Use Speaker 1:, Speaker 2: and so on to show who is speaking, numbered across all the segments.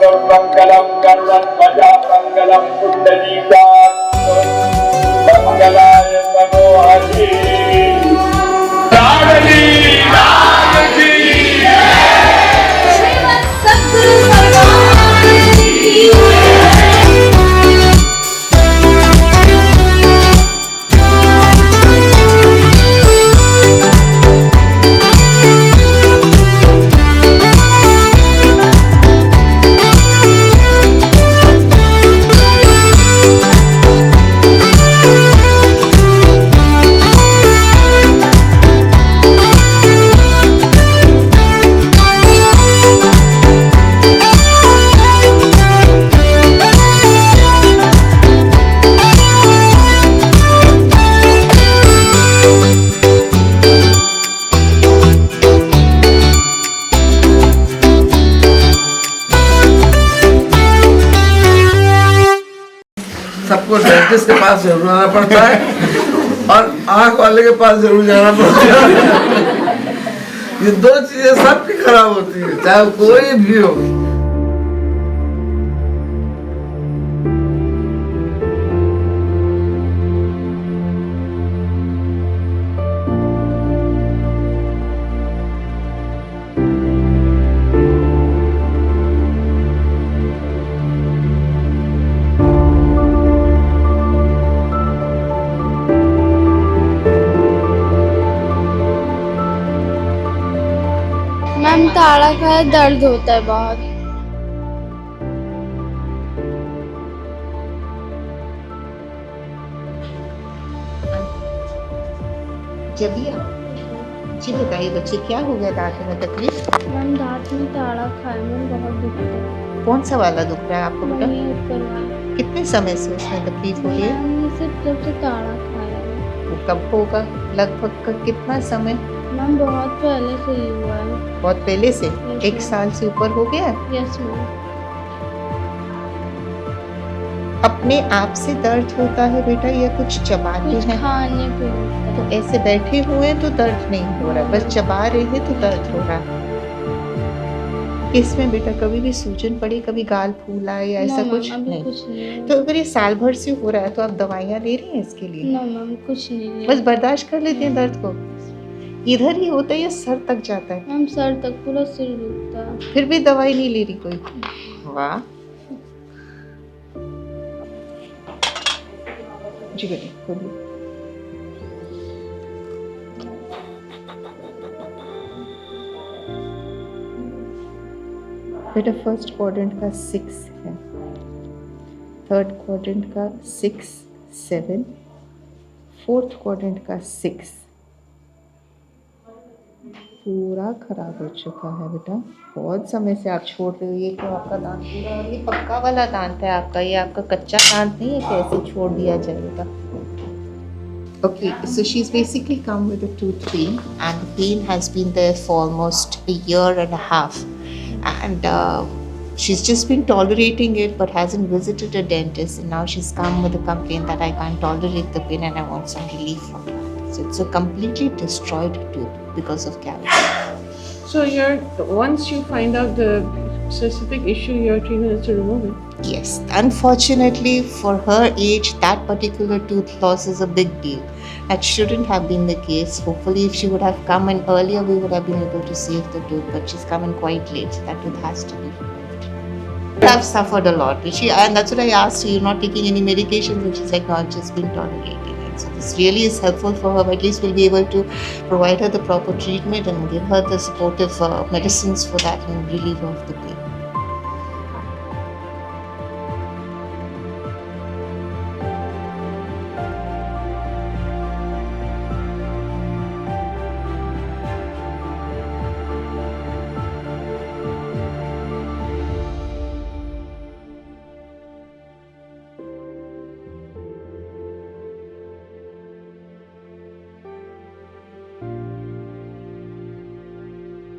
Speaker 1: मंगलम गरुड़ध्वजा मंगलम पुंडरीकाक्षं मंगलाय मनोहरि लाडली लाल की
Speaker 2: श्रीमद् सद्गुरु भगवान की
Speaker 3: सबको डेंटिस्ट के पास जरूर आना पड़ता है और आंख वाले के पास जरूर जाना पड़ता है। ये दो चीजें सबकी खराब होती है, चाहे कोई भी हो।
Speaker 4: मैम ताड़ा खाए दर्द होता है बहुत।
Speaker 5: जी बताइए बच्चे, क्या हो गया दांत में तकलीफ?
Speaker 4: मैम दांत में ताड़ा खाए मैम बहुत दुखता है।
Speaker 5: कौन सा वाला दुख रहा है आपको बेटा?
Speaker 4: वही ऊपर वाला।
Speaker 5: कितने समय से उसमें तकलीफ हो रही है?
Speaker 4: मैम ये सिर्फ जब से ताड़ा खाया है।
Speaker 5: वो कब होगा? लगभग का कितना समय?
Speaker 4: मैम बहुत पहले से ही हुआ है।
Speaker 5: बहुत पहले से?
Speaker 4: Yes,
Speaker 5: 1
Speaker 4: ma'am.
Speaker 5: साल से ऊपर हो गया?
Speaker 4: Yes ma'am.
Speaker 5: अपने आप से दर्द होता है बेटा या कुछ चबाते
Speaker 4: कुछ
Speaker 5: हैं?
Speaker 4: खाने पे होता
Speaker 5: तो
Speaker 4: है।
Speaker 5: ऐसे बैठे हुए हैं तो दर्द नहीं हो रहा, बस चबा रहे हैं तो दर्द हो रहा है। इसमें बेटा कभी भी सूजन पड़ी, कभी गाल फूला है या ऐसा
Speaker 4: No, ma'am,
Speaker 5: कुछ
Speaker 4: अभी
Speaker 5: नहीं?
Speaker 4: कुछ नहीं है।
Speaker 5: तो अगर ये साल भर से हो रहा है तो आप दवाइयाँ ले रही हैं इसके लिए?
Speaker 4: नो मैम कुछ नहीं है।
Speaker 5: बस बर्दाश्त कर लेते हैं दर्द को? इधर ही होता है या सर तक जाता है?
Speaker 4: मैम सर तक पूरा सिर दुखता है।
Speaker 5: फिर भी दवाई नहीं ले रही कोई? वाह जी बेटा खोलिए। बेटा फर्स्ट क्वाड्रेंट का 6 है, थर्ड क्वाड्रेंट का 6, 7, फोर्थ क्वाड्रेंट का 6 पूरा खराब हो चुका है बेटा। बहुत समय से आप छोड़ रहे हो। ये तो आपका दांत पूरा, और ये पक्का वाला दांत है आपका, ये आपका कच्चा दांत नहीं है कि ऐसे छोड़ दिया जाएगा। Okay, so she's basically come with a tooth pain, and the pain has been there for almost a year and a half, and she's just been tolerating it but hasn't visited a dentist, and now she's come with a complaint that I can't tolerate the pain and I want some relief from it. So it's a completely destroyed tooth because of cavity.
Speaker 6: So once you find out the specific issue, your treatment is to remove it.
Speaker 5: Yes, unfortunately for her age, that particular tooth loss is a big deal. That shouldn't have been the case. Hopefully, if she would have come in earlier, we would have been able to save the tooth. But she's come in quite late, so that tooth has to be removed. I've suffered a lot. And that's what I asked her. You're not taking any medications, and she's like, no, I've just been tolerating it. So this really is helpful for her. At least we'll be able to provide her the proper treatment and give her the supportive medicines for that and relieve her of the pain.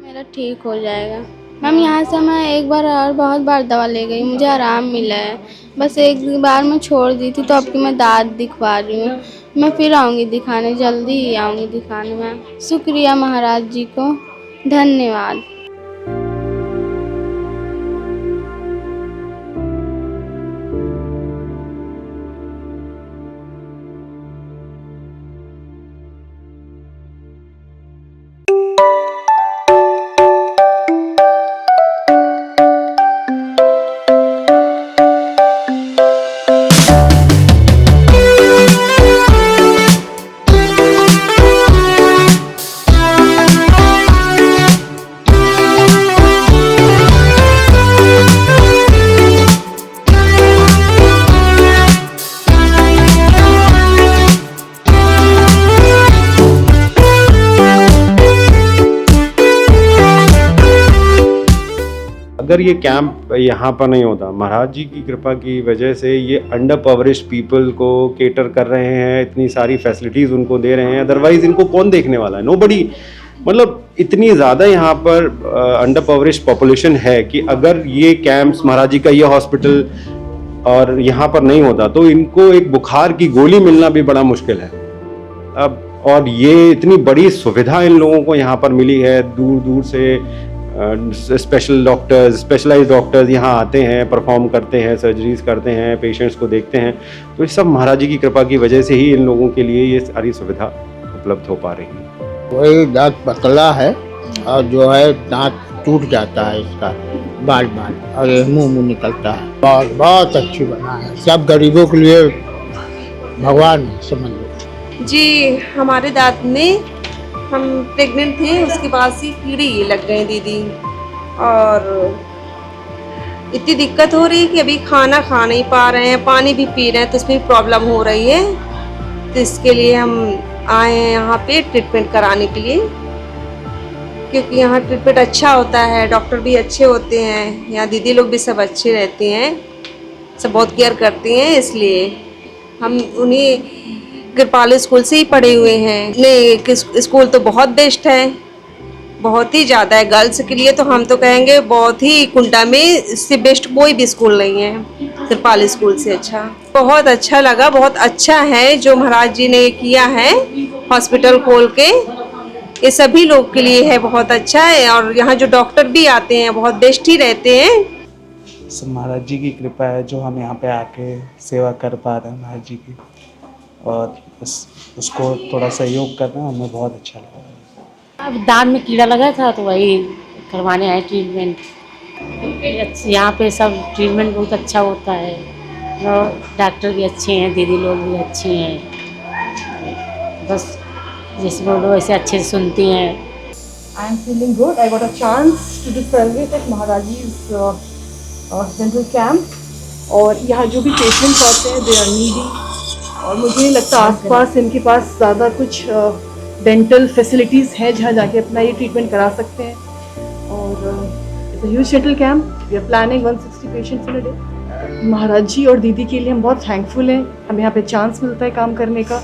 Speaker 4: मेरा ठीक हो जाएगा। Ma'am यहाँ से मैं एक बार और बहुत बार दवा ले गई, मुझे आराम मिला है। बस एक बार मैं छोड़ दी थी, तो अब की मैं दांत दिखवा रही हूँ। मैं फिर आऊँगी दिखाने, जल्दी ही आऊँगी दिखाने में। शुक्रिया महाराज जी को, धन्यवाद।
Speaker 7: अगर ये कैंप यहाँ पर नहीं होता, महाराज जी की कृपा की वजह से ये अंडर पवरिश पीपल को केटर कर रहे हैं, इतनी सारी फैसिलिटीज़ उनको दे रहे हैं, अदरवाइज़ इनको कौन देखने वाला है, नोबडी। मतलब इतनी ज़्यादा यहाँ पर अंडर पवरिश पॉपुलेशन है कि अगर ये कैंप्स, महाराज जी का ये हॉस्पिटल और यहाँ पर नहीं होता तो इनको एक बुखार की गोली मिलना भी बड़ा मुश्किल है अब। और ये इतनी बड़ी सुविधा इन लोगों को यहाँ पर मिली है, दूर दूर से स्पेशल डॉक्टर्स, स्पेशलाइज्ड डॉक्टर्स यहाँ आते हैं, परफॉर्म करते हैं, सर्जरीज करते हैं, पेशेंट्स को देखते हैं। तो ये सब महाराज जी की कृपा की वजह से ही इन लोगों के लिए ये सारी सुविधा उपलब्ध हो पा रही है।
Speaker 8: वही दांत पतला है और जो है दांत टूट जाता है इसका बार बार, और ये मुंह निकलता है। बहुत बहुत अच्छी बना है, सब गरीबों के लिए भगवान समझ लो।
Speaker 9: जी, हमारे दांत में हम प्रेग्नेंट थे, उसके बाद से कीड़े लग गए दीदी, और इतनी दिक्कत हो रही है कि अभी खाना खा नहीं पा रहे हैं, पानी भी पी रहे हैं तो इसमें प्रॉब्लम हो रही है। तो इसके लिए हम आए हैं यहाँ पे ट्रीटमेंट कराने के लिए, क्योंकि यहाँ ट्रीटमेंट अच्छा होता है, डॉक्टर भी अच्छे होते हैं, यहाँ दीदी लोग भी सब अच्छे रहते हैं, सब बहुत केयर करते हैं। इसलिए हम उन्हीं कृपालु स्कूल से ही पढ़े हुए हैं। नहीं, स्कूल तो बहुत बेस्ट है, बहुत ही ज़्यादा है। गर्ल्स के लिए तो हम तो कहेंगे बहुत ही, कुंडा में इससे बेस्ट कोई भी स्कूल नहीं है कृपालु स्कूल से अच्छा। बहुत अच्छा लगा, बहुत अच्छा है जो महाराज जी ने किया है हॉस्पिटल खोल के, ये सभी लोग के लिए है, बहुत अच्छा है। और यहाँ जो डॉक्टर भी आते हैं बहुत बेस्ट ही रहते हैं।
Speaker 10: सब महाराज जी की कृपा है जो हम यहाँ पे आके सेवा कर पा रहे हैं महाराज जी की, और उसको थोड़ा सहयोग करना हमें बहुत अच्छा लगा।
Speaker 11: अब दांत में कीड़ा लगा था तो वही करवाने आए ट्रीटमेंट। यहाँ पे सब ट्रीटमेंट बहुत अच्छा होता है, और डॉक्टर भी अच्छे हैं, दीदी लोग भी अच्छे हैं, बस जैसे बोलो वैसे अच्छे से सुनती हैं।
Speaker 12: I am feeling good. I got a chance to do service at Maharaji's dental camp, और यहाँ जो भी पेशेंट्स आते हैं they are needy, और मुझे नहीं लगता आसपास इनके पास ज़्यादा कुछ डेंटल फैसिलिटीज़ हैं जहाँ जाके अपना ये ट्रीटमेंट करा सकते हैं। और it's a huge dental camp, we are planning 160 patients in a day. महाराज जी और दीदी के लिए हम बहुत थैंकफुल हैं, हमें यहाँ पे चांस मिलता है काम करने का,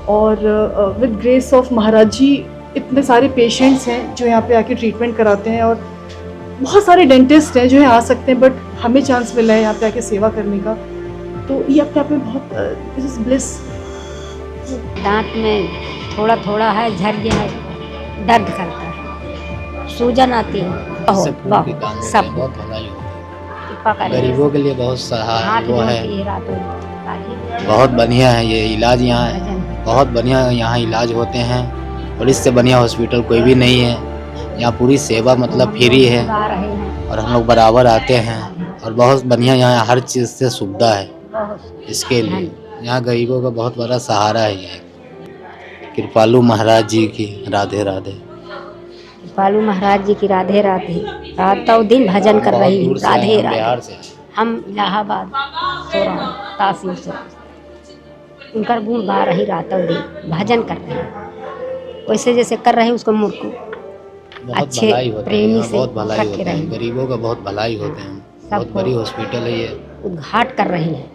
Speaker 12: और विद ग्रेस ऑफ महाराज जी इतने सारे पेशेंट्स हैं जो यहाँ पे आके ट्रीटमेंट कराते हैं, और बहुत सारे डेंटिस्ट हैं जो यहाँ आ सकते हैं, बट हमें चांस मिला है यहाँ पे आके सेवा करने का, तो ये अपने आप में बहुत दिस इज ब्लिस।
Speaker 11: दांत में थोड़ा थोड़ा है, झड़ गया है, दर्द करता है, सूजन आती है, बहुत सब
Speaker 8: बहुत भलाई होती है, गरीबों के लिए बहुत सहाय वो है, बहुत बढ़िया है ये इलाज। यहाँ बहुत बढ़िया यहाँ इलाज होते हैं, और इससे बढ़िया हॉस्पिटल कोई भी नहीं है। यहाँ पूरी सेवा मतलब फ्री है, और हम लोग बराबर आते हैं, और बहुत बढ़िया यहाँ हर चीज़ से सुविधा है। इसके लिए यहाँ गरीबों का बहुत बड़ा सहारा है ये। कृपालु महाराज जी की राधे राधे।
Speaker 11: कृपालु महाराज जी की राधे राधे। रातों दिन भजन कर रही हूँ, राधे राधे। हम इलाहाबाद तासीर से उनका गुण गा रही, रातों दिन भजन कर रहे हैं, वैसे जैसे कर रहे हैं उसको मूर्ख अच्छे प्रेमी से
Speaker 8: बहुत भलाई होते
Speaker 11: रखे
Speaker 8: हैं, गरीबों का बहुत भलाई होते हैं। बहुत बड़ी हॉस्पिटल है ये,
Speaker 11: उद्घाट कर रही है।